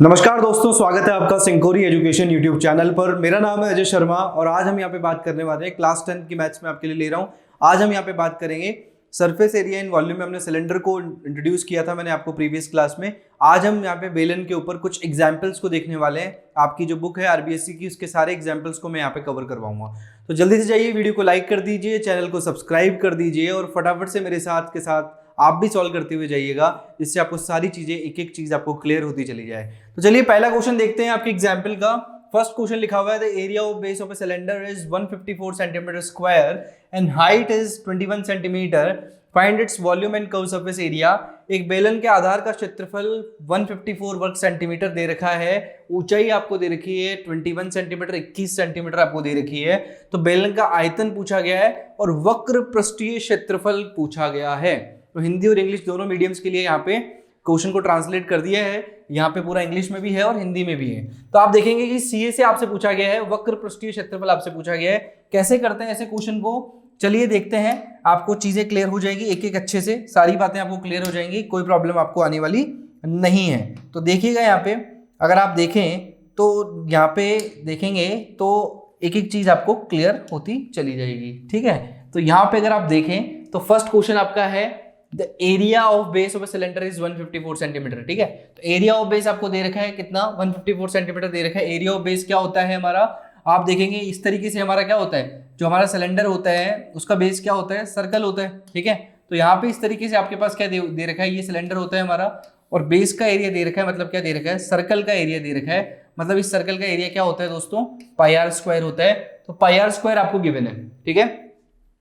नमस्कार दोस्तों, स्वागत है आपका सिंकोरी एजुकेशन यूट्यूब चैनल पर। मेरा नाम है अजय शर्मा और आज हम यहाँ पे बात करने वाले हैं क्लास 10 की मैथ्स में आपके लिए ले रहा हूँ। आज हम यहाँ पे बात करेंगे सरफेस एरिया इन वॉल्यूम में। हमने सिलेंडर को इंट्रोड्यूस किया था मैंने आपको प्रीवियस क्लास में। आज हम यहाँ पे बेलन के ऊपर कुछ एग्जाम्पल्स को देखने वाले हैं। आपकी जो बुक है आरबीएससी की, उसके सारे एग्जाम्पल्स को मैं यहाँ पे कवर करवाऊंगा। तो जल्दी से जाइए, वीडियो को लाइक कर दीजिए, चैनल को सब्सक्राइब कर दीजिए और फटाफट से मेरे साथ के साथ आप भी सॉल्व करते हुए जाइएगा, जिससे आपको सारी चीजें एक एक चीज आपको क्लियर होती चली जाए। तो चलिए पहला क्वेश्चन देखते हैं आपके एग्जाम्पल का। फर्स्ट क्वेश्चन लिखा हुआ है the area of base of a cylinder is 154 centimetre square and height is 21 centimetre, find its volume and curve surface area. एक बेलन के आधार का क्षेत्रफल 154 वर्ग सेंटीमीटर दे रखा है, ऊंचाई आपको दे रखी है 21 सेंटीमीटर, 21 सेंटीमीटर आपको दे रखी है। तो बेलन का आयतन पूछा गया है और वक्र पृष्ठीय क्षेत्रफल पूछा गया है। तो हिंदी और इंग्लिश दोनों मीडियम्स के लिए यहाँ पे क्वेश्चन को ट्रांसलेट कर दिया है। यहाँ पे पूरा इंग्लिश में भी है और हिंदी में भी है। तो आप देखेंगे कि सीए से आपसे पूछा गया है, वक्र पृष्ठीय क्षेत्रफल आपसे पूछा गया है। कैसे करते हैं ऐसे क्वेश्चन को, चलिए देखते हैं। आपको चीजें क्लियर हो जाएगी एक एक अच्छे से, सारी बातें आपको क्लियर हो जाएंगी, कोई प्रॉब्लम आपको आने वाली नहीं है। तो देखिएगा यहाँ पे, अगर आप देखें तो यहाँ पे देखेंगे तो एक एक चीज आपको क्लियर होती चली जाएगी। ठीक है, तो यहाँ पे अगर आप देखें तो फर्स्ट क्वेश्चन आपका है the area of base of a cylinder is 154 centimetre. ठीक है, तो एरिया ऑफ बेस आपको दे रखा है कितना, 154 सेंटीमीटर दे रखा है। एरिया ऑफ बेस क्या होता है हमारा, आप देखेंगे इस तरीके से हमारा क्या होता है, जो हमारा सिलेंडर होता है उसका बेस क्या होता है, सर्कल होता है। ठीक है, तो यहाँ पे इस तरीके से आपके पास क्या दे रखा है, ये सिलेंडर होता है हमारा और बेस का एरिया दे रखा है, मतलब क्या दे रखा है, सर्कल का एरिया दे रखा है। मतलब इस सर्कल का एरिया क्या होता है दोस्तों, पाई आर स्क्वायर होता है। तो पाई आर स्क्वायर आपको गिवन है। ठीक है,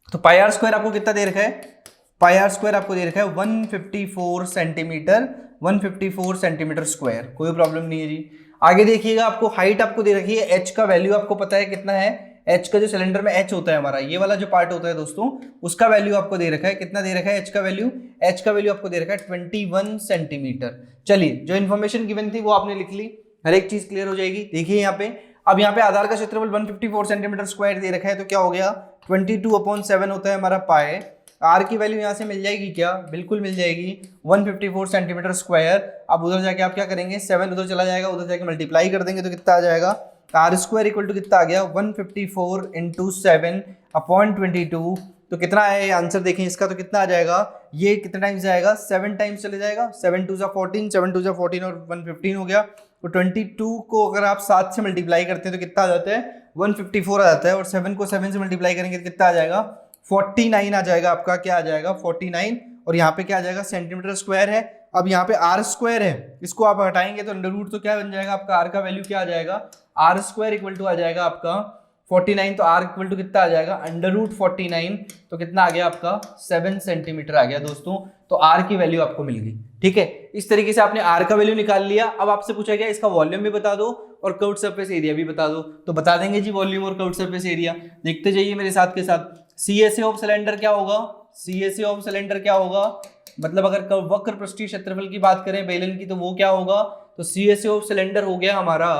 तो पाई आर स्क्वायर आपको कितना दे रखा है, पाई आर स्क्वायर आपको दे रखा है 154 सेंटीमीटर, 154 सेंटीमीटर स्क्वायर। कोई प्रॉब्लम नहीं है जी। आगे देखिएगा, आपको हाइट आपको दे रखी है, एच का वैल्यू आपको पता है कितना है, एच का जो सिलेंडर में एच होता है हमारा, ये वाला जो पार्ट होता है दोस्तों, उसका वैल्यू आपको दे रखा है, कितना दे रखा है एच का वैल्यू, एच का वैल्यू आपको दे रखा है 21 सेंटीमीटर। चलिए, जो इन्फॉर्मेशन गिवन थी वो आपने लिख ली, हर एक चीज क्लियर हो जाएगी। देखिए यहाँ पे, अब यहाँ पे आधार का क्षेत्रफल 154 सेंटीमीटर स्क्वायर दे रखा है, तो क्या हो गया 22/7 होता है हमारा पाए। आर की वैल्यू यहाँ से मिल जाएगी क्या, बिल्कुल मिल जाएगी, 154 सेंटीमीटर स्क्वायर। अब उधर जाके आप क्या करेंगे, 7 उधर चला जाएगा, उधर जाके मल्टीप्लाई कर देंगे तो कितना आ जाएगा, आर स्क्वायर इक्वल टू कितना आ गया 154 × 7/22। तो कितना है आंसर देखें इसका, तो कितना आ जाएगा, ये कितना टाइम्स जाएगा, 7 टाइम्स चले जाएगा, 7 2 = 14, 7 2 = 14 और 115 हो गया। तो 22 को अगर आप 7 से मल्टीप्लाई करते हैं तो कितना आ जाता है, 154 आ जाता है। और 7 को 7 से मल्टीप्लाई करेंगे तो कितना आ जाएगा, 49 आ जाएगा आपका, क्या आ जाएगा 49। और यहाँ पे क्या आ जाएगा, सेंटीमीटर स्क्वायर है। अब यहाँ पे आर स्क्वायर है, इसको आप हटाएंगे तो अंडर रूट, तो क्या बन जाएगा आपका, आर का वैल्यू क्या आ जाएगा, आर स्क्वायर इक्वल टू आ जाएगा आपका 49। तो आर इक्वल टू कितना आ जाएगा, अंडर रूट 49। तो कितना आ गया आपका 7 सेंटीमीटर आ गया दोस्तों। तो आर की वैल्यू आपको मिल गई। ठीक है, इस तरीके से आपने आर का वैल्यू निकाल लिया। अब आपसे पूछा गया इसका वॉल्यूम भी बता दो और कर्व्ड सरफेस एरिया भी बता दो। तो बता देंगे जी वॉल्यूम और कर्व्ड सरफेस एरिया। देखते जाइए मेरे साथ के साथ। सीएसए ऑफ सिलेंडर क्या होगा, सीएसए ऑफ सिलेंडर क्या होगा, मतलब अगर वक्र पृष्ठीय क्षेत्रफल की बात करें बेलन की, तो वो क्या होगा, तो सीएसए ऑफ सिलेंडर हो गया हमारा,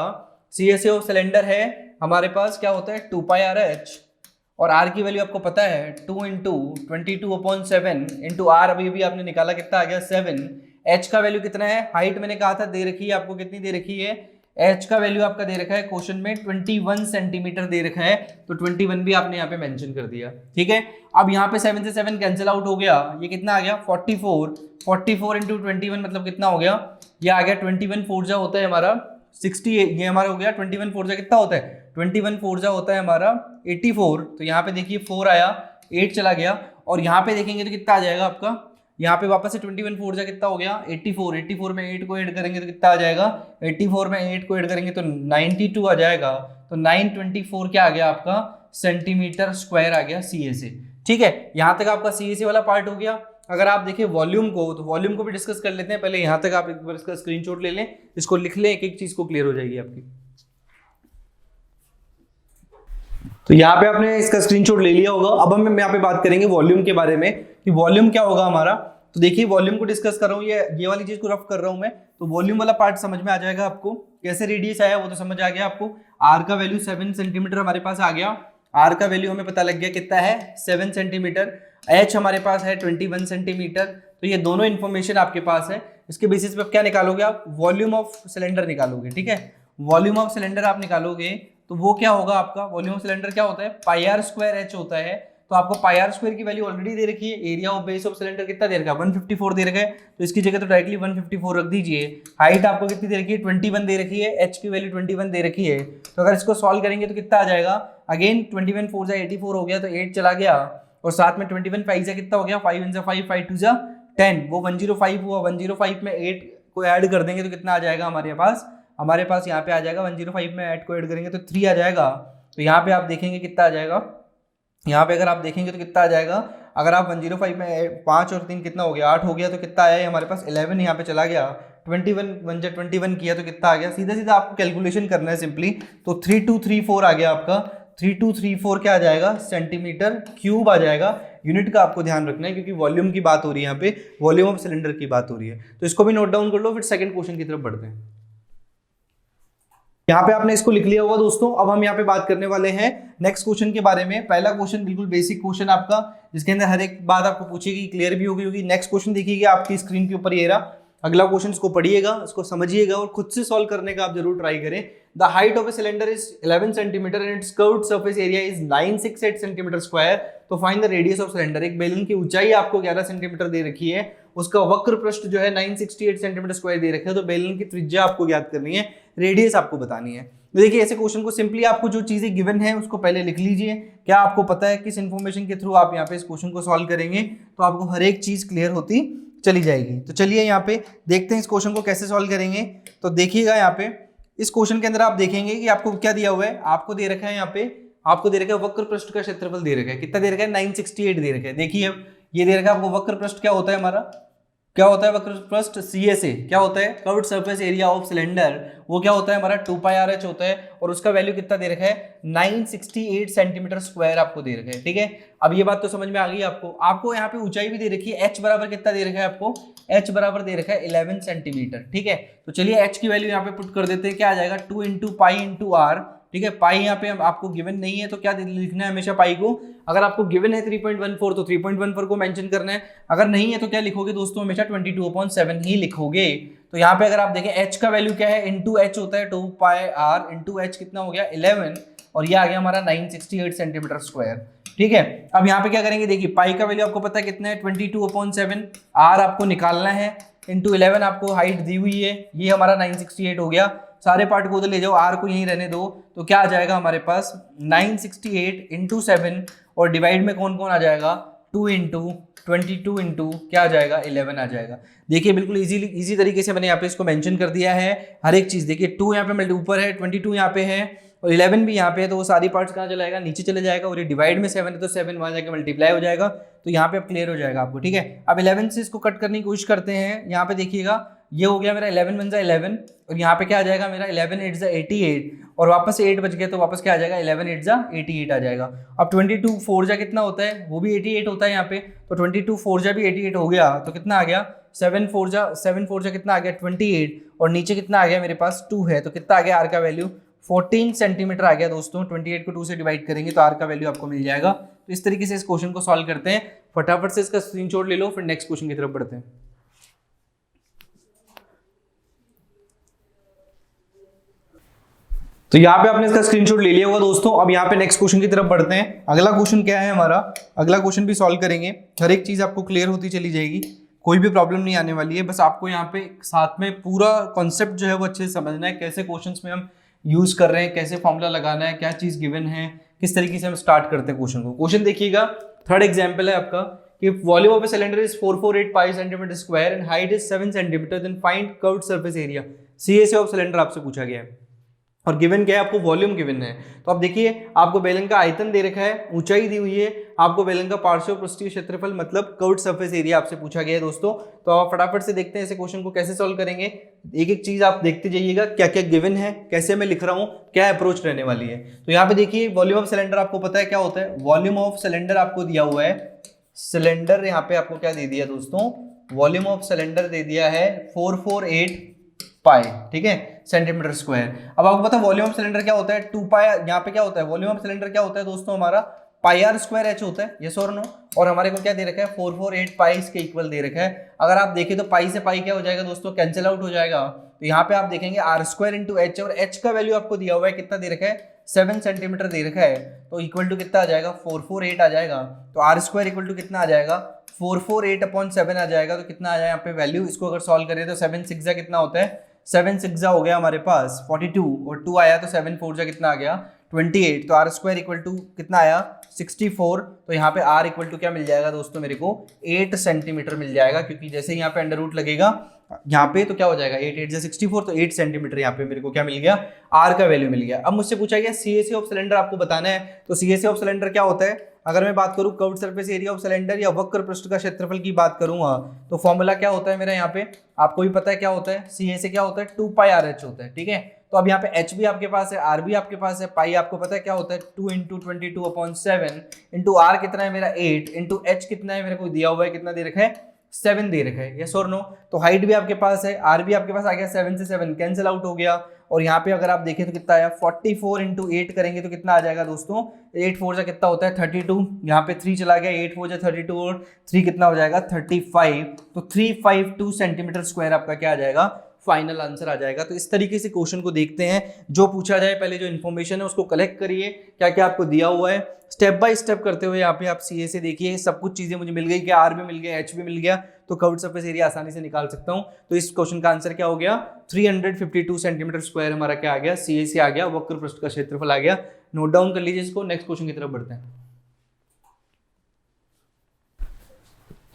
सीएसए ऑफ सिलेंडर है हमारे पास क्या होता है 2πRh, और आर की वैल्यू आपको पता है 2 × 22/7 × आर, अभी भी आपने निकाला कितना आ गया 7। एच का वैल्यू कितना है, हाइट मैंने कहा था दे रखी है आपको, कितनी दे रखी है, एच का वैल्यू आपका दे रखा है क्वेश्चन में 21 सेंटीमीटर दे रखा है। तो 21 भी आपने यहाँ पे मेंशन कर दिया। ठीक है, अब यहाँ पे 7 से 7 कैंसिल आउट हो गया, ये कितना आ गया 44, 44 × 21 मतलब कितना हो गया, ये आ गया 21 4 होता है हमारा 68, ये हमारा हो गया 21 4 कितना होता है, 21 4 होता है हमारा 84। तो यहाँ पे देखिए 4 आया, 8 चला गया, और यहाँ पे देखेंगे तो कितना आ जाएगा आपका, यहाँ पे वापस से 21 4 कितना हो गया 84, 84 में 8 को ऐड करेंगे तो कितना आ जाएगा, 84 में 8 को ऐड करेंगे तो 92 आ जाएगा। तो 924 क्या आ गया आपका, सेंटीमीटर स्क्वायर आ गया सीएसए। ठीक है, यहाँ तक आपका सीएसए वाला पार्ट हो गया। अगर आप देखें वॉल्यूम को, तो वॉल्यूम को भी डिस्कस कर लेते हैं। पहले यहाँ तक आप एक बार इसका स्क्रीनशॉट ले लें, इसको लिख लें, एक एक चीज को क्लियर हो जाएगी आपकी। तो यहाँ पे आपने इसका स्क्रीनशॉट ले लिया होगा। अब हम यहाँ पे बात करेंगे वॉल्यूम के बारे में कि वॉल्यूम क्या होगा हमारा। तो देखिए वॉल्यूम को डिस्कस कर रहा हूँ, ये वाली चीज को रफ कर रहा हूँ मैं, तो वॉल्यूम वाला पार्ट समझ में आ जाएगा आपको। कैसे रेडियस आया वो तो समझ आ गया आपको। आर का वैल्यू 7 सेंटीमीटर हमारे पास आ गया, आर का वैल्यू हमें पता लग गया कितना है 7 सेंटीमीटर। एच हमारे पास है 21 सेंटीमीटर। तो ये दोनों इन्फॉर्मेशन आपके पास है। इसके बेसिस पे आप क्या निकालोगे, आप वॉल्यूम ऑफ सिलेंडर निकालोगे। ठीक है, वॉल्यूम ऑफ सिलेंडर आप निकालोगे तो वो क्या होगा आपका, वॉल्यूम ऑफ सिलेंडर क्या होता है, पाई आर स्क्वायर एच होता है। तो आपको पाई आर स्क्वायर की वैल्यू ऑलरेडी दे रखी है, area of base of cylinder कितना दे रखा है, 154 दे रखा है, तो इसकी जगह तो डायरेक्टली 154 रख दीजिए। हाइट आपको कितनी दे रखी है, 21 दे रखी है, एच की वैल्यू 21 दे रखी है। तो अगर इसको सॉल्व करेंगे तो कितना आ जाएगा, अगेन 21 4 84 हो गया, तो 8 चला गया, और साथ में 21 5 से कितना हो गया, 5 1 5 5 2 10, वो 105 हुआ, 105 में 8 को ऐड कर देंगे तो कितना आ जाएगा हमारे पास यहाँ पे आ जाएगा 105 में 8 को ऐड करेंगे तो 3 आ जाएगा। तो यहाँ पे आप देखेंगे कितना आ जाएगा, यहाँ पे अगर आप देखेंगे तो कितना आ जाएगा, अगर आप 105 में 5 और 3 कितना हो गया, 8 हो गया, तो कितना आया हमारे पास 11 यहाँ पे चला गया, 21 किया तो कितना आ गया, सीधा सीधा आपको कैलकुलेशन करना है सिंपली, तो 3234 आ गया आपका, 3234 क्या आ जाएगा, सेंटीमीटर क्यूब आ जाएगा। यूनिट का आपको ध्यान रखना है क्योंकि वॉल्यूम की बात हो रही है, यहाँ पे वॉल्यूम ऑफ सिलेंडर की बात हो रही है, तो इसको भी नोट डाउन कर लो, फिर सेकंड क्वेश्चन की तरफ बढ़ते हैं। यहाँ पे आपने इसको लिख लिया होगा दोस्तों। अब हम यहाँ पे बात करने वाले हैं नेक्स्ट क्वेश्चन के बारे में। पहला क्वेश्चन बिल्कुल बेसिक क्वेश्चन आपका, जिसके अंदर हर एक बात आपको पूछेगी, क्लियर भी होगी। नेक्स्ट क्वेश्चन देखिएगा आपकी स्क्रीन के ऊपर ये रहा, अगला क्वेश्चन इसको पढ़िएगा, इसको समझिएगा और खुद से सॉल्व करने का आप जरूर ट्राई करें। The height of a cylinder is 11 centimetre and its curved surface area is 968 centimetre square, तो find the radius of cylinder. एक बेलन की ऊंचाई आपको 11 सेंटीमीटर दे रखी है, उसका वक्र पृष्ठ जो है 968 सेंटीमीटर स्क्वायर दे रखा है, तो बेलन की त्रिज्या आपको ज्ञात करनी है, रेडियस आपको बतानी है। तो देखिए ऐसे क्वेश्चन को सिंपली आपको जो चीजें गिवन है उसको पहले लिख लीजिए। क्या आपको पता है किस इन्फॉर्मेशन के थ्रू आप यहाँ पे इस क्वेश्चन को सॉल्व करेंगे, तो आपको हर एक चीज क्लियर होती चली जाएगी। तो चलिए यहाँ पे देखते हैं इस क्वेश्चन को कैसे सॉल्व करेंगे। तो देखिएगा यहाँ पे इस क्वेश्चन के अंदर आप देखेंगे कि आपको क्या दिया हुआ है, आपको दे रखा है यहाँ पे, आपको दे रखा है वक्र पृष्ठ का क्षेत्रफल दे रखा है, कितना दे रखा है, 968 दे रखा है। देखिए अब ये दे रखा है आपको वक्र पृष्ठ क्या होता है हमारा, क्या होता है वक्र पृष्ठ, CSA क्या होता है, curved surface area of cylinder, वो क्या होता है हमारा 2 पाई आर एच होता है, और उसका वैल्यू कितना दे रखा है 968 सेंटीमीटर स्क्वायर आपको दे रखा है। ठीक है, अब ये बात तो समझ में आ गई आपको यहाँ पे ऊंचाई भी दे रखी है, h बराबर कितना दे रखा है आपको, h बराबर दे रखा है 11 सेंटीमीटर। ठीक है, तो चलिए h की वैल्यू यहाँ पे पुट कर देते हैं, क्या आ जाएगा 2 इंटू पाई इंटू आर। ठीक है, पाई यहाँ पे आपको गिवन नहीं है तो क्या लिखना है हमेशा पाई को, अगर आपको गिवन है 3.14 तो 3.14 को मेंशन करना है, अगर नहीं है तो क्या लिखोगे दोस्तों, हमेशा 22/7 ही लिखोगे। तो यहाँ पे अगर आप देखें h का वैल्यू क्या है, इंटू एच होता है 2 पाई आर इंटू एच कितना हो गया 11, और ये आ गया हमारा 968 सेंटीमीटर स्क्वायर। ठीक है, अब यहाँ पे क्या करेंगे, देखिए पाई का वैल्यू आपको पता है कितना है 22/7, आर आपको निकालना है, इंटू 11 आपको हाइट दी हुई है, ये हमारा 968 हो गया। सारे पार्ट को उधर ले जाओ, आर को यहीं रहने दो, तो क्या आ जाएगा हमारे पास 968 इंटू 7, और डिवाइड में कौन कौन आ जाएगा 2 इंटू 22 इंटू क्या आ जाएगा 11 आ जाएगा। देखिए बिल्कुल इजी तरीके से मैंने यहाँ पे इसको मेंशन कर दिया है हर एक चीज। देखिए 2 यहाँ पे ऊपर है, 22 यहाँ पे है, और 11 भी यहाँ पे है, तो वो सारी पार्ट्स कहाँ चला जाएगा, नीचे चले जाएगा, और ये डिवाइड में 7 है तो 7 वहाँ जाके मल्टीप्लाई हो जाएगा, तो यहाँ पे अब क्लियर हो जाएगा आपको। ठीक है, अब 11 से इसको कट करने की कोशिश करते हैं। यहाँ पे देखिएगा ये हो गया मेरा 11 1 जा 11, और यहाँ पे क्या आ जाएगा मेरा 11 8 जा 88, और वापस से 8 बच गया तो वापस क्या आ जाएगा 11 8 जा 88 आ जाएगा। अब 22 4 जा कितना होता है, वो भी 88 होता है यहाँ पे, तो 22 4 जा भी 88 हो गया, तो कितना आ गया 7 4 जा कितना आ गया 28, और नीचे कितना आ गया मेरे पास 2 है, तो कितना आ गया आर का वैल्यू 14 सेंटीमीटर आ गया दोस्तों। 28 को 2 से डिवाइड करेंगे तो आर का वैल्यू आपको मिल जाएगा। तो इस तरीके से इस क्वेश्चन को सॉल्व करते हैं, फटाफट से इसका स्क्रीनशॉट ले लो, फिर नेक्स्ट क्वेश्चन की तरफ बढ़ते हैं। तो यहाँ पे आपने इसका स्क्रीनशॉट ले लिया होगा दोस्तों। अब यहाँ पे नेक्स्ट क्वेश्चन की तरफ बढ़ते हैं। अगला क्वेश्चन क्या है हमारा, अगला क्वेश्चन भी सॉल्व करेंगे, हर एक चीज आपको क्लियर होती चली जाएगी, कोई भी प्रॉब्लम नहीं आने वाली है। बस आपको यहाँ पे साथ में पूरा कॉन्सेप्ट जो है वो अच्छे से समझना है, कैसे क्वेश्चंस में हम यूज कर रहे हैं, कैसे फॉर्मूला लगाना है, क्या चीज गिवन है, किस तरीके से हम स्टार्ट करते हैं क्वेश्चन को। क्वेश्चन देखिएगा, थर्ड एग्जाम्पल है आपका कि volume of a cylinder is 448 pi centimetre square and height is 7 centimetre, then find curved surface area. CSA of cylinder आपसे पूछा गया है, और गिवन क्या है आपको, वॉल्यूम गिवन है। तो अब देखिए आपको बेलन का आयतन दे रखा है, ऊंचाई दी हुई है, आपको बेलन का पार्श्व पृष्ठीय क्षेत्रफल मतलब कर्व्ड सरफेस एरिया आपसे पूछा गया है दोस्तों। तो आप फटाफट से देखते हैं ऐसे क्वेश्चन को कैसे सॉल्व करेंगे। एक एक चीज आप देखते जाइएगा, क्या क्या गिवन है, कैसे मैं लिख रहा हूँ, क्या अप्रोच रहने वाली है। तो यहाँ पे देखिए वॉल्यूम ऑफ सिलेंडर आपको पता है क्या होता है, वॉल्यूम ऑफ सिलेंडर आपको दिया हुआ है, सिलेंडर यहाँ पे आपको क्या दे दिया दोस्तों, वॉल्यूम ऑफ सिलेंडर दे दिया है 448 पाई, ठीक है, सेंटीमीटर स्क्वायर। अब आपको पता है वॉल्यूम ऑफ सिलेंडर क्या होता है 2 पाई, यहाँ पे क्या होता है वॉल्यूम ऑफ सिलेंडर क्या होता है दोस्तों हमारा पाई आर स्क्वायर एच होता है, यस और नो। और हमारे को क्या दे रखा है 448 पाई इसके इक्वल दे रखा है। अगर आप देखें तो पाई से पाई क्या हो जाएगा दोस्तों, कैंसिल आउट हो जाएगा। तो यहाँ पे आप देखेंगे आर स्क्वायर इंटू एच, और एच का वैल्यू आपको दिया हुआ है कितना दे रखा है 7 सेंटीमीटर दे रखा है। तो इक्वल टू कितना आ जाएगा 448 आ जाएगा। तो आर स्क्वायर इक्वल टू कितना आ जाएगा 448/7 आ जाएगा। तो कितना आ जाएगा यहाँ पे वैल्यू, इसको अगर सॉल्व करें तो 7 6 जा कितना होता है 7 6 जा हो गया हमारे पास 42, और 2 आया तो 7 4 जा कितना आ गया 28। तो आर स्क्वायर इक्वल टू कितना आया 64। तो यहाँ पे आर इक्वल टू क्या मिल जाएगा दोस्तों मेरे को 8 सेंटीमीटर मिल जाएगा, क्योंकि जैसे ही यहाँ पे अंडर रूट लगेगा यहाँ पे तो क्या हो जाएगा 8 8 64, तो 8 सेंटीमीटर यहाँ पे मेरे को क्या मिल गया आर का वैल्यू मिल गया। अब मुझसे पूछा गया सीएसी ऑफ सिलेंडर आपको बताना है। तो सीएसी ऑफ सिलेंडर क्या होता है, अगर मैं बात करूं curved surface area of cylinder या वक्र पृष्ठ का क्षेत्रफल की बात करूंगा तो फॉर्मूला क्या होता है मेरा, यहाँ पे आपको भी पता है क्या होता है, सीएसी क्या होता है 2 पाई आर एच होता है, ठीक है। तो अब यहाँ पे एच भी आपके पास है, आर भी आपके पास है, पाई आपको पता है क्या होता है 2 × 22/7 इंटू आर कितना है मेरा 8 इंटू एच कितना है मेरे को दिया हुआ है, कितना दे रखा है 7 दे रखा है, यस और नो। तो हाइट भी आपके पास है, आर भी आपके पास आ गया, 7 से 7 कैंसिल आउट हो गया। और यहाँ पे अगर आप देखें तो कितना आया 44 × 8 करेंगे तो कितना आ जाएगा दोस्तों 8 4 जा कितना होता है 32, यहाँ पे 3 चला गया 8 4 जा 32 और 3 कितना हो जाएगा 35। तो 352 सेंटीमीटर स्क्वायर आपका क्या आ जाएगा फाइनल आंसर आ जाएगा। तो इस तरीके से क्वेश्चन को देखते हैं, जो पूछा जाए पहले जो इन्फॉर्मेशन है उसको कलेक्ट करिए, क्या क्या आपको दिया हुआ है स्टेप बाय स्टेप करते हुए यहाँ पे आप सीए से देखिए सब कुछ चीजें मुझे मिल गई, क्या आर भी मिल गया एच भी मिल गया, तो कर्व्ड सरफेस एरिया आसानी से निकाल सकता हूँ। तो इस क्वेश्चन का आंसर क्या हो गया 352 सेंटीमीटर स्क्वायर हमारा क्या आ गया सीए से आ गया, वक्र पृष्ठ का क्षेत्रफल आ गया। नोट डाउन कर लीजिए इसको, नेक्स्ट क्वेश्चन की तरफ बढ़ते हैं।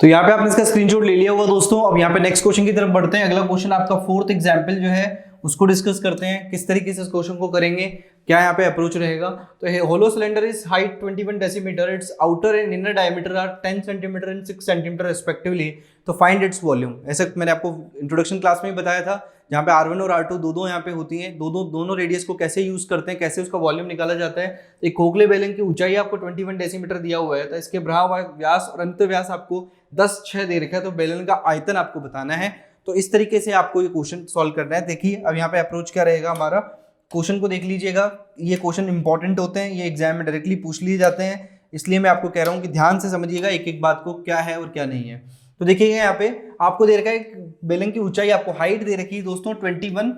तो यहाँ पे आपने इसका स्क्रीनशॉट ले लिया होगा दोस्तों। अब यहाँ पे नेक्स्ट क्वेश्चन की तरफ बढ़ते हैं। अगला क्वेश्चन आपका फोर्थ एग्जांपल जो है उसको डिस्कस करते हैं, किस तरीके से इस क्वेश्चन को करेंगे, क्या यहाँ पे अप्रोच रहेगा। तो hollow cylinder is height 21 decimetre, its outer and inner diameter are 10 centimetre and 6 centimetre respectively, तो फाइंड इट्स वॉल्यूम। ऐसा मैंने आपको इंट्रोडक्शन क्लास में ही बताया था, जहाँ पे R1 और R2 दो यहाँ पे होती हैं, दोनों रेडियस को कैसे यूज करते हैं, कैसे उसका वॉल्यूम निकाला जाता है। एक खोखले बेलन की ऊंचाई आपको 21 डेसीमीटर दिया हुआ है, तो इसके ब्राह व्यास और अंत व्यास आपको 10/6 दे रखा है, तो बेलन का आयतन आपको बताना है। तो इस तरीके से आपको ये क्वेश्चन सॉल्व करना है। देखिए अब यहाँ पे अप्रोच क्या रहेगा हमारा, क्वेश्चन को देख लीजिएगा, ये क्वेश्चन इंपॉर्टेंट होते हैं, ये एग्जाम में डायरेक्टली पूछ लिए जाते हैं, इसलिए मैं आपको कह रहा हूँ कि ध्यान से समझिएगा एक एक बात को, क्या है और क्या नहीं है। तो देखिएगा यहाँ पे आपको दे रखा है बेलन की ऊंचाई, आपको हाइट दे रखी है दोस्तों 21,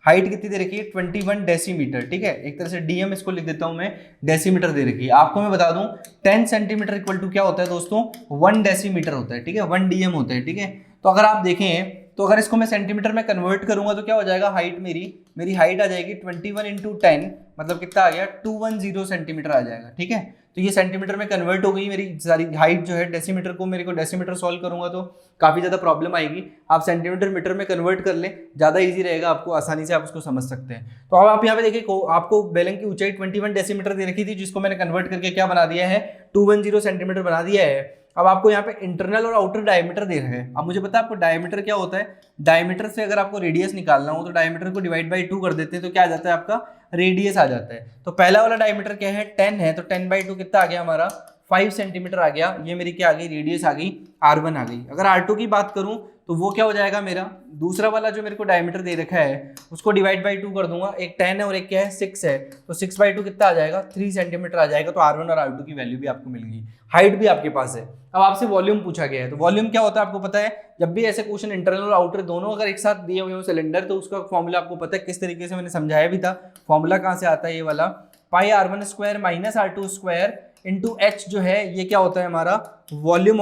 हाइट कितनी दे रखी है 21 डेसीमीटर, ठीक है। एक तरह से डीएम इसको लिख देता हूं मैं, डेसीमीटर दे रखी है। आपको मैं बता दूं 10 सेंटीमीटर इक्वल टू क्या होता है दोस्तों 1 डेसीमीटर होता है, ठीक है, 1 डीएम होता है, ठीक है। तो अगर आप देखें तो अगर इसको मैं सेंटीमीटर में कन्वर्ट करूंगा तो क्या हो जाएगा, हाइट मेरी हाइट आ जाएगी 21 × 10, मतलब कितना आ गया 210 सेंटीमीटर आ जाएगा, ठीक है। तो ये सेंटीमीटर में कन्वर्ट हो गई मेरी सारी हाइट जो है, डेसीमीटर को मेरे को डेसीमीटर सॉल्व करूंगा तो काफी ज्यादा प्रॉब्लम आएगी। आप सेंटीमीटर मीटर में कन्वर्ट कर लें, ज्यादा इजी रहेगा, आपको आसानी से आप उसको समझ सकते हैं। तो अब आप यहाँ पे देखिए आपको बेलन की ऊंचाई 21 डेसीमीटर दे रखी थी, जिसको मैंने कन्वर्ट करके क्या बना दिया है 210 सेंटीमीटर बना दिया है। अब आपको यहाँ पे इंटरनल और आउटर डायमीटर दे रहे हैं। अब मुझे पता है आपको डायमीटर क्या होता है, डायमीटर से अगर आपको रेडियस निकालना हो तो डायमीटर को डिवाइड बाई 2 कर देते हैं, तो क्या आ जाता है आपका रेडियस आ जाता है। तो पहला वाला डायमीटर क्या है 10 है, तो 10/2 कितना आ गया हमारा 5 सेंटीमीटर आ गया, ये मेरी क्या आ गई रेडियस आ गई R1 आ गई। अगर R2 की बात करूं तो वो क्या हो जाएगा मेरा, दूसरा वाला जो मेरे को डायमीटर दे रखा है उसको डिवाइड बाई 2 कर दूंगा, एक 10 है और एक क्या है 6 है, तो 6/2 कितना आ जाएगा 3 सेंटीमीटर आ जाएगा। तो R1 और R2 की वैल्यू भी आपको मिल गई, हाइट भी आपके पास है। अब आपसे वॉल्यूम पूछा गया है, तो वॉल्यूम क्या होता है आपको पता है, जब भी ऐसे क्वेश्चन इंटरनल और आउटर दोनों अगर एक साथ दिए हुए हो सिलेंडर, तो उसका फॉर्मूला आपको पता है किस तरीके से मैंने समझाया भी था। फॉर्मूला कहाँ से आता है, ये वाला पाई R1 square minus R2 square into H जो है, ये क्या होता है हमारा वॉल्यूम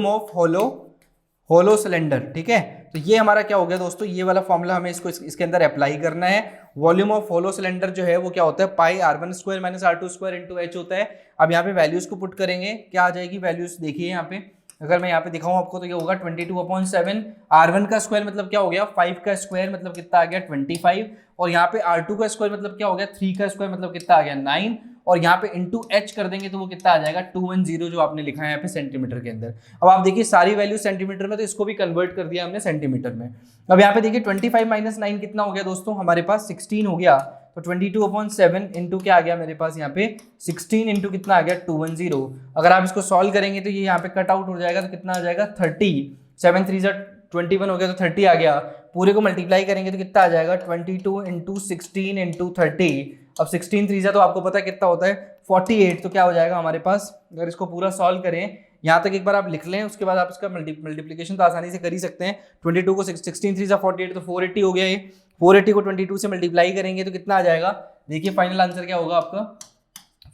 ऑफ होलो सिलेंडर, ठीक है। तो ये हमारा क्या हो गया दोस्तों, ये वाला फॉर्मूला हमें इसके अंदर अप्लाई करना है। वॉल्यूम ऑफ होलो सिलेंडर जो है वो क्या होता है पाई R1 square minus R2 square into H होता है। अब यहाँ पे वैल्यूज को पुट करेंगे, क्या आ जाएगी वैल्यूज देखिए यहाँ पे, अगर मैं यहाँ पे दिखाऊं आपको तो ये होगा 22/7, R1 का स्क्वायर मतलब क्या हो गया 5 का स्क्वायर मतलब कितना आ गया 25, और यहाँ पे R2 का स्क्वायर मतलब क्या हो गया 3 का स्क्वायर मतलब कितना आ गया 9, और यहाँ पे इंटू एच कर देंगे तो वो कितना आ जाएगा 210 जो आपने लिखा है यहाँ पे सेंटीमीटर के अंदर। अब आप देखिए सारी वैल्यू सेंटीमीटर में, तो इसको भी कन्वर्ट कर दिया हमने सेंटीमीटर में। अब यहाँ पे देखिए 25 - 9 कितना हो गया दोस्तों, हमारे पास 16 हो गया। तो 22/7 इंटू क्या आ गया मेरे पास यहाँ पे 16 इंटू कितना आ गया 210। अगर आप इसको सॉल्व करेंगे तो ये यहाँ पे कट आउट हो जाएगा, तो कितना आ जाएगा 30, 7 3 21 हो गया तो 30 आ गया, पूरे को मल्टीप्लाई करेंगे तो कितना आ जाएगा 22 इंटू 16 इंटू 30। अब 16 3 तो आपको पता है कितना होता है 48, तो क्या हो जाएगा हमारे पास, अगर इसको पूरा सॉल्व करें यहाँ तक एक बार आप लिख लें, उसके बाद आप इसका मल्टीप्लिकेशन तो आसानी से कर ही सकते हैं। 22 को 16 3 48 तो 480 हो गया ये, 480 को 22 से मल्टीप्लाई करेंगे तो कितना आ जाएगा, देखिए फाइनल आंसर क्या होगा आपका,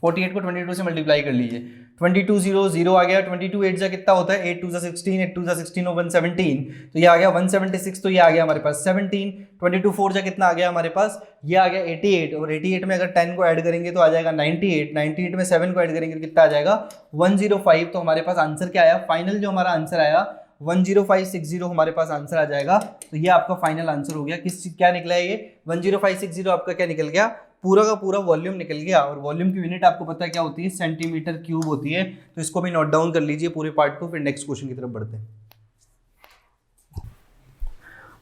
48 को 22 से मल्टीप्लाई कर लीजिए, 22 0 0 आ गया, 22 8 जा कितना होता है 8 2 जा 16, 8 2 जा 16 और 117, तो ये आ गया 176, तो ये आ गया हमारे पास 17, 22 4 जा कितना आ गया हमारे पास, ये आ गया 88, और 88 में अगर 10 को ऐड करेंगे तो आ जाएगा 98, 98 में 7 को ऐड करेंगे तो कितना आ जाएगा 105, तो हमारे पास आंसर क्या आया, फाइनल जो हमारा आंसर आया 10560 हमारे पास आंसर आ जाएगा। तो ये आपका फाइनल आंसर हो गया, क्या निकला है ये 10560 आपका क्या निकल गया, पूरा का पूरा वॉल्यूम निकल गया, और वॉल्यूम की यूनिट आपको पता है क्या होती है, सेंटीमीटर क्यूब होती है। तो इसको भी नोट डाउन कर लीजिए पूरे पार्ट को, फिर नेक्स्ट क्वेश्चन की तरफ बढ़ते हैं।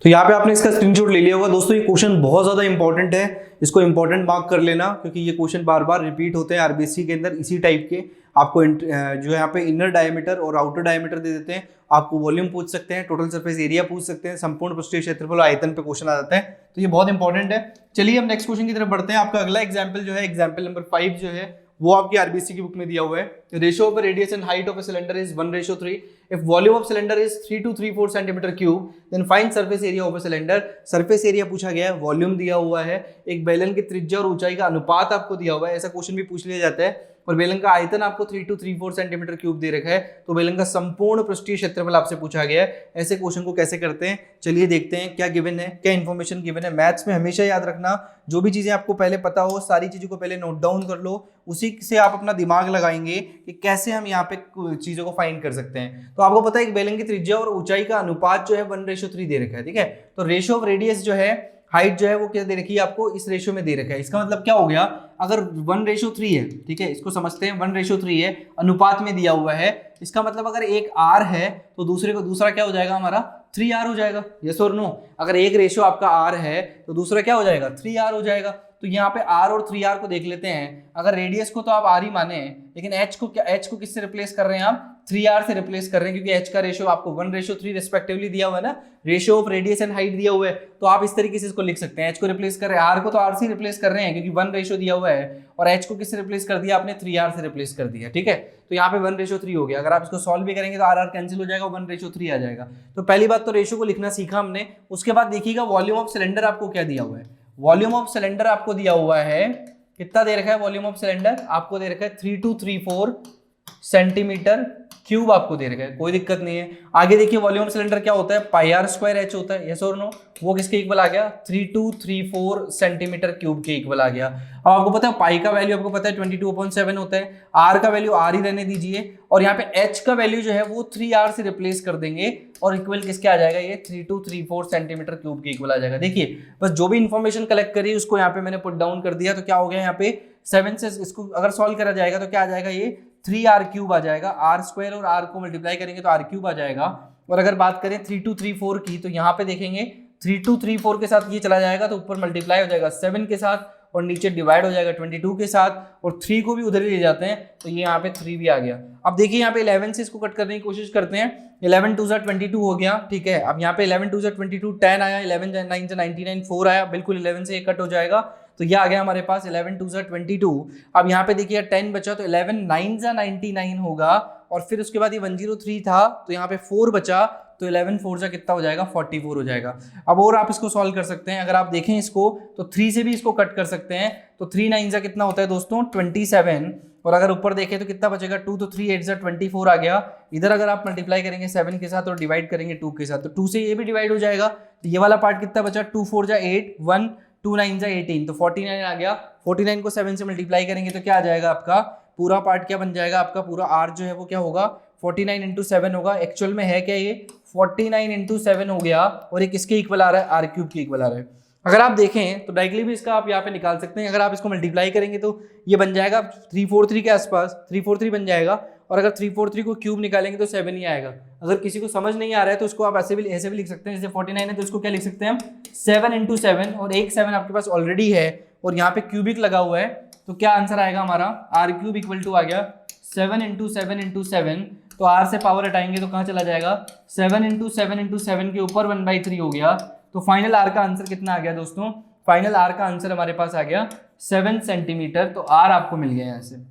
तो यहाँ पे आपने इसका स्क्रीनशॉट ले लिया होगा दोस्तों, ये क्वेश्चन बहुत ज्यादा इंपॉर्टेंट है, इसको इंपॉर्टेंट मार्क कर लेना, क्योंकि ये क्वेश्चन बार बार रिपीट होते हैं आरबीएससी के अंदर इसी टाइप के। आपको जो यहाँ पे इनर डायमीटर और आउटर डायमीटर दे देते हैं, आपको वॉल्यूम पूछ सकते हैं, टोटल सरफेस एरिया पूछ सकते हैं, संपूर्ण पृष्ठीय क्षेत्रफल आयतन पे क्वेश्चन आ जाता है, तो ये बहुत इंपॉर्टेंट है। चलिए हम नेक्स्ट क्वेश्चन की तरफ बढ़ते हैं। आपका अगला एग्जाम्पल जो है, एग्जाम्पल नंबर 5 जो है वो आपकी आरबीएससी की बुक में दिया हुआ है। Ratio of radius and height of a cylinder is 1:3। If volume of cylinder is 3234 centimetre cube, then find surface area of a cylinder. Surface area पूछा गया है, वॉल्यूम दिया हुआ है, एक बेलन की त्रिज्या और ऊंचाई का अनुपात आपको दिया हुआ है, ऐसा क्वेश्चन भी पूछ लिया जाता है, और बेलन का आयतन आपको 3234 सेंटीमीटर क्यूब दे रखा है, तो बेलन का संपूर्ण पृष्ठीय क्षेत्रफल आपसे पूछा गया है। ऐसे क्वेश्चन को कैसे करते हैं, चलिए देखते हैं क्या गिवन है, क्या इन्फॉर्मेशन गिवन है। मैथ्स में हमेशा याद रखना, जो भी चीजें आपको पहले पता हो सारी चीजों को पहले नोट डाउन कर लो, उसी से आप अपना दिमाग लगाएंगे कि कैसे हम यहाँ पे चीजों को फाइंड कर सकते हैं। तो आपको पता है एक बेलन की त्रिज्या और ऊंचाई का अनुपात जो है 1:3 दे रखा है, ठीक है। तो रेशियो ऑफ रेडियस जो है, हाइट जो है वो क्या दे रखी है आपको, इस रेशियो में दे रखा है। इसका मतलब क्या हो गया, अगर 1:3 है, ठीक है, इसको समझते हैं 1:3 है, अनुपात में दिया हुआ है, इसका मतलब अगर एक R है तो दूसरा क्या हो जाएगा हमारा 3R हो जाएगा, यस और नो। अगर एक रेशियो आपका R है तो दूसरा क्या हो जाएगा 3R हो जाएगा। तो यहाँ पे R और 3R को देख लेते हैं। अगर रेडियस को तो आप R ही माने, लेकिन H को किससे रिप्लेस कर रहे हैं आप, 3R से रिप्लेस कर रहे हैं, क्योंकि H का रेशियो आपको 1:3 रिस्पेक्टिवली दिया हुआ है ना, ratio of radius and height दिया हुआ है। तो आप इस तरीके से इसको लिख सकते हैं, H को रिप्लेस कर रहे हैं, R को तो R से रिप्लेस कर रहे हैं क्योंकि 1 रेशियो दिया हुआ है, और H को किससे रिप्लेस कर दिया आपने, 3R से रिप्लेस कर दिया, ठीक है। तो यहाँ पे 1:3 हो गया। अगर आप इसको सॉल्व भी करेंगे तो R कैंसिल हो जाएगा, 1:3 आ जाएगा। तो पहली बात तो रेशियो को लिखना सीखा हमने। उसके बाद देखिएगा वॉल्यूम ऑफ सिलेंडर आपको क्या दिया हुआ है, वॉल्यूम ऑफ सिलेंडर आपको दिया हुआ है, कितना दे रखा है वॉल्यूम ऑफ सिलेंडर, आपको दे रखा है 3234 सेंटीमीटर क्यूब आपको दे रखा है, कोई दिक्कत नहीं है। आगे देखिए वॉल्यूम ऑफ सिलेंडर क्या होता है, πr²h होता है, यस और नो। वो किसके इक्वल आ गया, 3234 सेंटीमीटर क्यूब के इक्वल आ गया। अब आपको पता है पाई का वैल्यू आपको पता है 22/7 होता है, आर का वैल्यू आर ही रहने दीजिए, और यहाँ पे एच का वैल्यू जो है वो 3R से रिप्लेस कर देंगे, और इक्वल किसके आ जाएगा, ये 3234 सेंटीमीटर क्यूब के इक्वल आ जाएगा। देखिए बस जो भी इन्फॉर्मेशन कलेक्ट करी उसको यहाँ पे मैंने पुट डाउन कर दिया, तो क्या हो गया यहाँ पे 7 से इसको अगर सॉल्व करा जाएगा तो क्या आ जाएगा, ये 3R³ आ जाएगा, R² और R को मल्टीप्लाई करेंगे तो R³ आ जाएगा। और अगर बात करें 3234 की, तो यहाँ पे देखेंगे 3234 के साथ ये चला जाएगा तो ऊपर मल्टीप्लाई हो जाएगा 7 के साथ, और नीचे डिवाइड हो जाएगा 22 के साथ, और 3 को भी उधर ही ले जाते हैं तो ये यहाँ पे 3 भी आ गया। अब देखिए यहाँ पे 11 से इसको कट करने की कोशिश करते हैं, 11 2 जा 22 हो गया, ठीक है। अब यहाँ पे 11 2 जा 22, 10 आया, 11 9 जा 99, 4 आया, बिल्कुल 11 से ये कट हो जाएगा, तो ये आ गया हमारे पास 11 2 जा 22। अब यहाँ पे देखिए 10 बचा तो 11 9 जा 99 होगा, और फिर उसके बाद ये 103 था तो यहाँ पे 4 बचा, तो 11 4 जा कितना हो जाएगा, 44 हो जाएगा। अब और आप इसको सॉल्व कर सकते हैं, अगर आप देखें इसको तो 3 से भी इसको कट कर सकते हैं, तो 3 9 जा कितना होता है दोस्तों 27, और अगर ऊपर देखें तो कितना बचेगा 2, तो 3 8 जा 24 आ गया। इधर अगर आप मल्टीप्लाई करेंगे 7 के साथ और डिवाइड करेंगे 2 के साथ, तो 2 से ये भी डिवाइड हो जाएगा, तो ये वाला पार्ट कितना बचा, 2 4 जा 8, 1 2 9 जा 18, तो 49 आ गया। 49 को 7 से मल्टीप्लाई करेंगे तो क्या आ जाएगा, आपका पूरा पार्ट क्या बन जाएगा, आपका पूरा R जो है वो क्या होगा 49 × 7 होगा। एक्चुअल में है क्या, ये 49 × 7 हो गया, और ये किसके इक्वल आ रहा है, R³ के इक्वल आ रहा है। अगर आप देखें तो डायरेक्टली भी इसका आप यहाँ पे निकाल सकते हैं, अगर आप इसको मल्टीप्लाई करेंगे तो ये बन जाएगा 343 के आसपास, 343 बन जाएगा, और अगर 343 को क्यूब निकालेंगे तो 7 ही आएगा। अगर किसी को समझ नहीं आ रहा है तो उसको आप ऐसे भी लिख सकते हैं, जैसे 49 है तो इसको क्या लिख सकते हैं हम 7 × 7, और एक 7 आपके पास ऑलरेडी है, और यहाँ पे क्यूबिक लगा हुआ है, तो क्या आंसर आएगा हमारा, R³ इक्वल टू आ गया 7 × 7 × 7 तो आर से पावर हटाएंगे तो कहाँ चला जाएगा, 7 इंटू 7 के ऊपर 1/3 हो गया। तो फाइनल आर का आंसर कितना आ गया दोस्तों, फाइनल आर का आंसर हमारे पास आ गया 7 सेंटीमीटर। तो आर आपको मिल गया यहाँ से।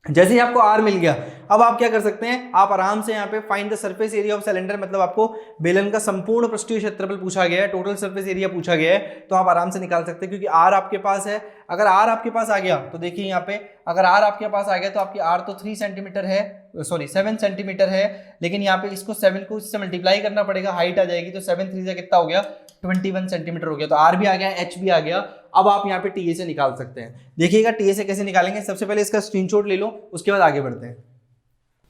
जैसे ही आपको आर मिल गया, अब आप क्या कर सकते हैं, आप आराम से यहाँ पे find the surface area of cylinder, मतलब आपको बेलन का संपूर्ण पृष्ठीय क्षेत्रफल पूछा गया है, टोटल सरफेस एरिया पूछा गया है, तो आप आराम से निकाल सकते हैं क्योंकि आर आपके पास है। अगर आर आपके पास आ गया तो देखिए यहाँ पे, अगर आर आपके पास आ गया तो आपकी आर तो 3 सेंटीमीटर है, सॉरी 7 सेंटीमीटर है, लेकिन यहाँ पे इसको 7 को इससे मल्टीप्लाई करना पड़ेगा, हाइट आ जाएगी, तो 7 3 से कितना हो गया, 21 सेंटीमीटर हो गया। तो आर भी आ गया, एच भी आ गया। अब आप यहाँ पे टीए से निकाल सकते हैं। देखिएगा टीए से कैसे निकालेंगे, सबसे पहले इसका स्क्रीनशॉट ले लो, उसके बाद आगे बढ़ते हैं।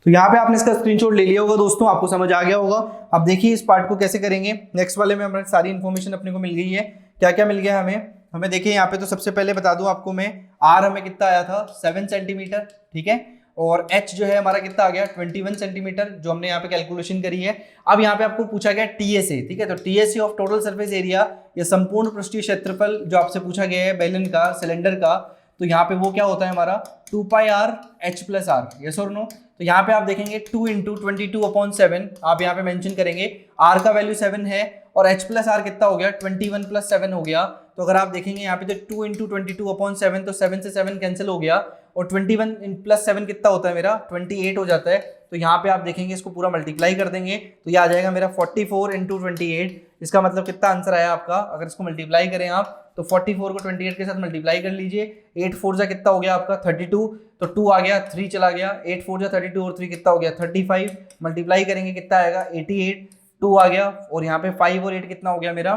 तो यहाँ पे आपने इसका स्क्रीनशॉट ले लिया होगा दोस्तों, आपको समझ आ गया होगा। अब देखिए इस पार्ट को कैसे करेंगे। नेक्स्ट वाले में हमारी सारी इन्फॉर्मेशन अपने को मिल गई है। क्या क्या मिल गया हमें देखिए यहाँ पे, तो सबसे पहले बता दूं आपको मैं, आर हमें कितना आया था 7 सेंटीमीटर, ठीक है, और एच जो है हमारा कितना आ गया 21 सेंटीमीटर, जो हमने यहाँ पे कैलकुलेशन करी है। अब यहाँ पे आपको पूछा गया टीएसए, ठीक है, तो TSA of total surface area, या संपूर्ण पृष्ठीय क्षेत्रफल जो आपसे पूछा गया है बेलन का, सिलेंडर का, तो यहाँ पे वो क्या होता है हमारा 2 pi R H plus R, yes और नो। तो यहाँ पे आप देखेंगे 2 इंटू 22/7 आप यहाँ पे मेंशन करेंगे, आर का वैल्यू 7 है और एच प्लस आर कितना हो गया 21 + 7 हो गया। तो अगर आप देखेंगे यहाँ पे तो 2 इंटू 22/7, तो 7 से 7 कैंसिल हो गया, और 21 + 7 कितना होता है मेरा 28 हो जाता है। तो यहाँ पे आप देखेंगे इसको पूरा मल्टीप्लाई कर देंगे तो ये आ जाएगा मेरा 44 इंटू 28। इसका मतलब कितना आंसर आया आपका, अगर इसको मल्टीप्लाई करें आप तो 44 को 28 के साथ मल्टीप्लाई कर लीजिए, 8 4 जा कितना हो गया आपका 32, तो 2 आ गया, 3 चला गया, 8 4 जा 32 और 3 कितना हो गया 35, मल्टीप्लाई करेंगे कितना आएगा 88, 2 आ गया, और यहाँ पे 5 और 8 कितना हो गया मेरा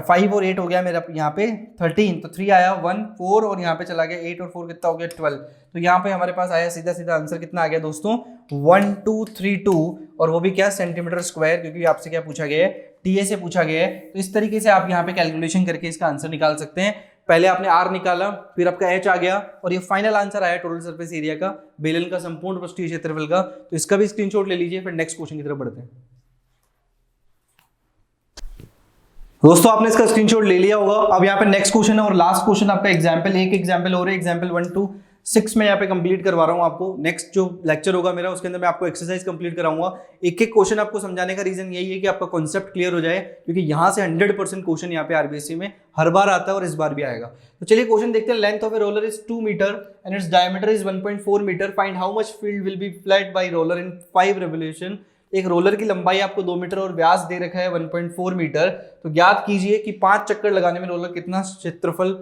5 और 8 हो गया मेरा यहाँ पे 13, तो 3 आया 1 4 और यहाँ पे चला गया 8 और 4 कितना हो गया 12। तो यहाँ पे हमारे पास आया सीधा सीधा आंसर कितना आ गया दोस्तों 1232, और वो भी क्या सेंटीमीटर स्क्वायर, क्योंकि आपसे क्या पूछा गया है टीए से पूछा गया है। तो इस तरीके से आप यहाँ पे कैलकुलेशन करके इसका आंसर निकाल सकते हैं। पहले आपने आर निकाला, फिर आपका एच आ गया, और ये फाइनल आंसर आया टोटल सरफेस एरिया का, बेलन का संपूर्ण पृष्ठीय क्षेत्रफल का। तो इसका भी स्क्रीनशॉट ले लीजिए, फिर नेक्स्ट क्वेश्चन की तरफ बढ़ते हैं। दोस्तों आपने इसका स्क्रीनशॉट ले लिया होगा। अब यहाँ पे नेक्स्ट क्वेश्चन है और लास्ट क्वेश्चन आपका एग्जाम्पल, एक एग्जाम्पल और है, एग्जाम्पल 1 to 6 में यहाँ पे कंप्लीट करवा रहा हूँ आपको। नेक्स्ट जो लेक्चर होगा मेरा उसके अंदर मैं आपको एक्सरसाइज कंप्लीट कराऊंगा। एक एक क्वेश्चन आपको समझाने का रीजन यही है कि आपका कॉन्सेप्ट क्लियर हो जाए, क्योंकि यहाँ से 100% क्वेश्चन यहाँ पे आरबीएससी में हर बार आता है और इस बार भी आएगा। तो चलिए क्वेश्चन देखते हैं। Length of a roller is 2 metre and its diameter is 1.4 metre, find how much field will be flat by roller in 5 revolution. एक रोलर की लंबाई आपको 2 मीटर और व्यास दे रखा है 1.4 मीटर, तो ज्ञात कीजिए कि 5 चक्कर लगाने में रोलर कितना क्षेत्रफल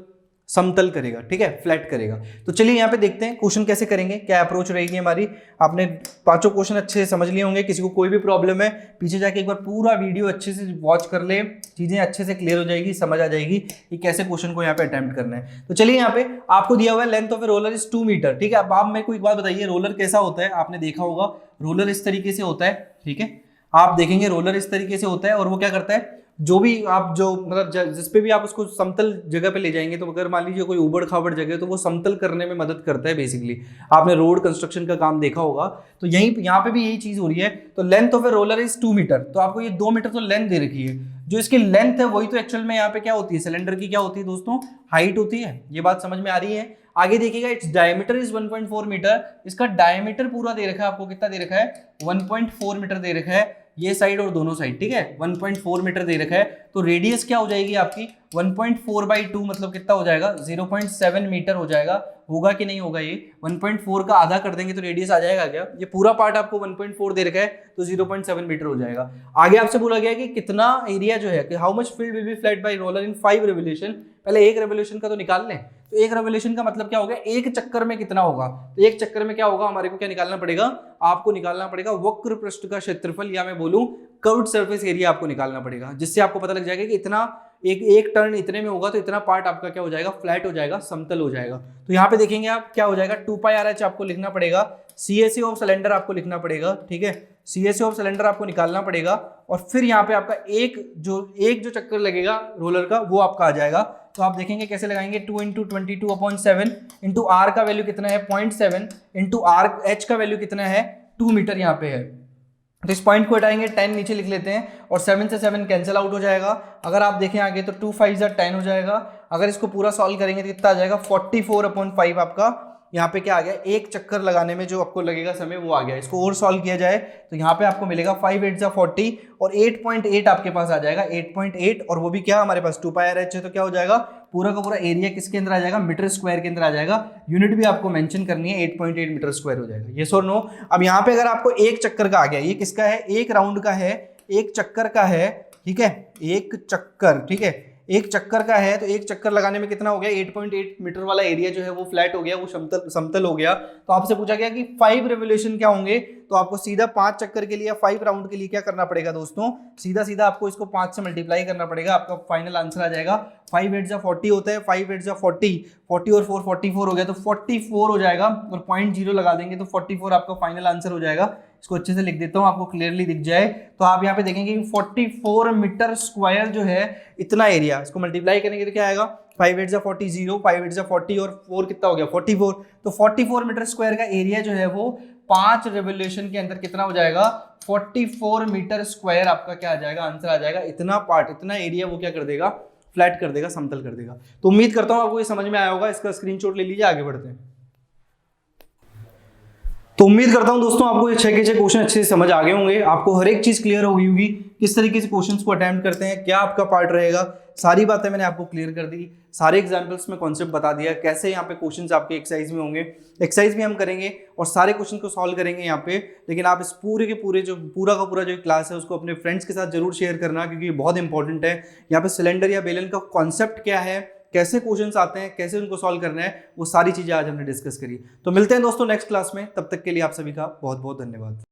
समतल करेगा, ठीक है, फ्लैट करेगा। तो चलिए यहाँ पे देखते हैं क्वेश्चन कैसे करेंगे, क्या अप्रोच रहेगी हमारी। आपने पांचों क्वेश्चन अच्छे से समझ लिए होंगे। किसी को कोई भी प्रॉब्लम है पीछे जाके एक बार पूरा वीडियो अच्छे से वॉच कर ले, चीजें अच्छे से क्लियर हो जाएगी, समझ आ जाएगी कि कैसे क्वेश्चन को यहाँ पे अटेम्प्ट करना है। तो चलिए यहाँ पे आपको दिया हुआ है length of a roller is 2 metre, ठीक है। अब आप मेरे को एक बात बताइए, रोलर कैसा होता है, आपने देखा होगा रोलर इस तरीके से होता है, ठीक है, आप देखेंगे रोलर इस तरीके से होता है, और वो क्या करता है, जो भी आप जो मतलब जिस पे भी आप उसको समतल जगह पे ले जाएंगे, तो अगर मान लीजिए कोई उबड़ खाबड़ जगह है तो वो समतल करने में मदद करता है। बेसिकली आपने रोड कंस्ट्रक्शन का काम देखा होगा, तो यहाँ पे भी यही चीज हो रही है। तो length of a roller is 2 metre, तो आपको ये 2 मीटर तो लेंथ दे रखी है। जो इसकी लेंथ है वही तो एक्चुअल में यहाँ पे क्या होती है, सिलेंडर की क्या होती है दोस्तों, हाइट होती है। ये बात समझ में आ रही है। आगे देखिएगा, इट्स डायमीटर इज 1.4 मीटर, इसका डायमीटर पूरा दे रखा है आपको, कितना दे रखा है 1.4 मीटर दे रखा है, ये साइड और दोनों साइड, ठीक है, 1.4 मीटर दे रखा है। तो रेडियस क्या हो जाएगी आपकी 1.4/2, मतलब कितना हो जाएगा 0.7 मीटर हो जाएगा। होगा कि नहीं होगा, ये 1.4 का आधा कर देंगे तो रेडियस आ जाएगा क्या, ये पूरा पार्ट आपको 1.4 दे रखा है तो 0.7 मीटर हो जाएगा। आगे आपसे बोला गया कि कितना एरिया जो है, कि how much field will be flat by roller in 5 revolution. पहले एक रेवोल्यूशन का तो निकाल लें। तो एक रेवोल्यूशन का मतलब क्या होगा, एक चक्कर में कितना होगा। तो एक चक्कर में क्या होगा, हमारे को क्या निकालना पड़ेगा, आपको निकालना पड़ेगा वक्र पृष्ठ का क्षेत्रफल, या मैं बोलूं कर्व्ड सरफेस एरिया आपको निकालना पड़ेगा, जिससे आपको पता लग जाएगा कि इतना एक टर्न इतने में होगा, तो इतना पार्ट आपका क्या हो जाएगा, फ्लैट हो जाएगा, समतल हो जाएगा। तो यहाँ पे देखेंगे आप क्या हो जाएगा, 2 पाई आर एच आपको लिखना पड़ेगा, CSA ऑफ सिलेंडर आपको लिखना पड़ेगा, ठीक है, CSA ऑफ सिलेंडर आपको निकालना पड़ेगा, और फिर यहाँ पे आपका एक जो चक्कर लगेगा रोलर का वो आपका आ जाएगा। तो आप देखेंगे कैसे लगाएंगे, 2 इंटू 22/7 इंटू आर का वैल्यू कितना है 0.7 इंटू आर एच का वैल्यू कितना है 2 मीटर यहाँ पे है। तो इस पॉइंट को हटाएंगे, 10 नीचे लिख लेते हैं, और 7 से 7 कैंसिल आउट हो जाएगा। अगर आप देखें आगे तो 2 5 10 हो जाएगा। अगर इसको पूरा सॉल्व करेंगे तो कितना आ जाएगा 44/5 आपका यहाँ पे क्या आ गया, एक चक्कर लगाने में जो आपको लगेगा समय वो आ गया। इसको और सॉल्व किया जाए तो यहाँ पे आपको मिलेगा 5 8 40 और 8.8 आपके पास आ जाएगा, 8.8, और वो भी क्या हमारे पास 2πRH है, तो क्या हो जाएगा, पूरा का पूरा एरिया किसके अंदर आ जाएगा, मीटर स्क्वायर के अंदर आ जाएगा। यूनिट भी आपको मेंशन करनी है, 8.8 मीटर स्क्वायर हो जाएगा। ये और नो। अब यहाँ पे अगर आपको एक चक्कर का आ गया, ये किसका है, एक राउंड का है, एक चक्कर का है, ठीक है, एक चक्कर, ठीक है, एक चक्कर का है, तो एक चक्कर लगाने में कितना हो गया, 8.8 मीटर वाला एरिया जो है वो फ्लैट हो गया, वो समतल हो गया। तो आपसे पूछा गया कि 5 रेवोल्यूशन क्या होंगे, तो आपको सीधा 5 चक्कर के लिए, 5 राउंड के लिए क्या करना पड़ेगा दोस्तों, सीधा सीधा आपको इसको 5 से मल्टीप्लाई करना पड़ेगा, आपका फाइनल आंसर आ जाएगा 5 8 40 होता है, 5 8 40, 40 और 4 44 हो गया, तो 44 हो जाएगा, और 0.0 लगा देंगे तो 44 आपका फाइनल आंसर हो जाएगा। इसको अच्छे से लिख देता हूं, आपको क्लियरली दिख जाए। तो आप यहाँ पे देखेंगे कि 44 मीटर स्क्वायर जो है इतना एरिया, इसको मल्टीप्लाई करेंगे तो क्या आएगा, 5 8 40 0, 5 8 40 और 4 कितना हो गया 44, तो 44 मीटर स्क्वायर का एरिया जो है वो 5 रेवोल्यूशन के अंदर कितना हो जाएगा, 44 मीटर स्क्वायर आपका क्या आ जाएगा, आंसर आ जाएगा। इतना पार्ट, इतना एरिया वो क्या कर देगा, फ्लैट कर देगा, समतल कर देगा। तो उम्मीद करता हूं आपको ये समझ में आया होगा। इसका स्क्रीनशॉट ले लीजिए, आगे बढ़ते हैं। तो उम्मीद करता हूं दोस्तों आपको ये 6 के 6 क्वेश्चन अच्छे से समझ आ गए होंगे, आपको हर एक चीज क्लियर हो गई होगी, किस तरीके से क्वेश्चंस को अटेम्प्ट करते हैं, क्या आपका पार्ट रहेगा, सारी बातें मैंने आपको क्लियर कर दी, सारे एग्जांपल्स में कॉन्सेप्ट बता दिया, कैसे यहाँ पे क्वेश्चंस आपके एक्सरसाइज में होंगे, एक्सरसाइज भी हम करेंगे और सारे क्वेश्चन को सॉल्व करेंगे यहाँ पे। लेकिन आप इस पूरे के पूरे जो पूरा का पूरा जो क्लास है उसको अपने फ्रेंड्स के साथ जरूर शेयर करना, क्योंकि ये बहुत इंपॉर्टेंट है। यहाँ पे सिलेंडर या बेलन का कॉन्सेप्ट क्या है, कैसे क्वेश्चंस आते हैं, कैसे उनको सॉल्व करना है, वो सारी चीजें आज हमने डिस्कस करी। तो मिलते हैं दोस्तों नेक्स्ट क्लास में, तब तक के लिए आप सभी का बहुत बहुत धन्यवाद।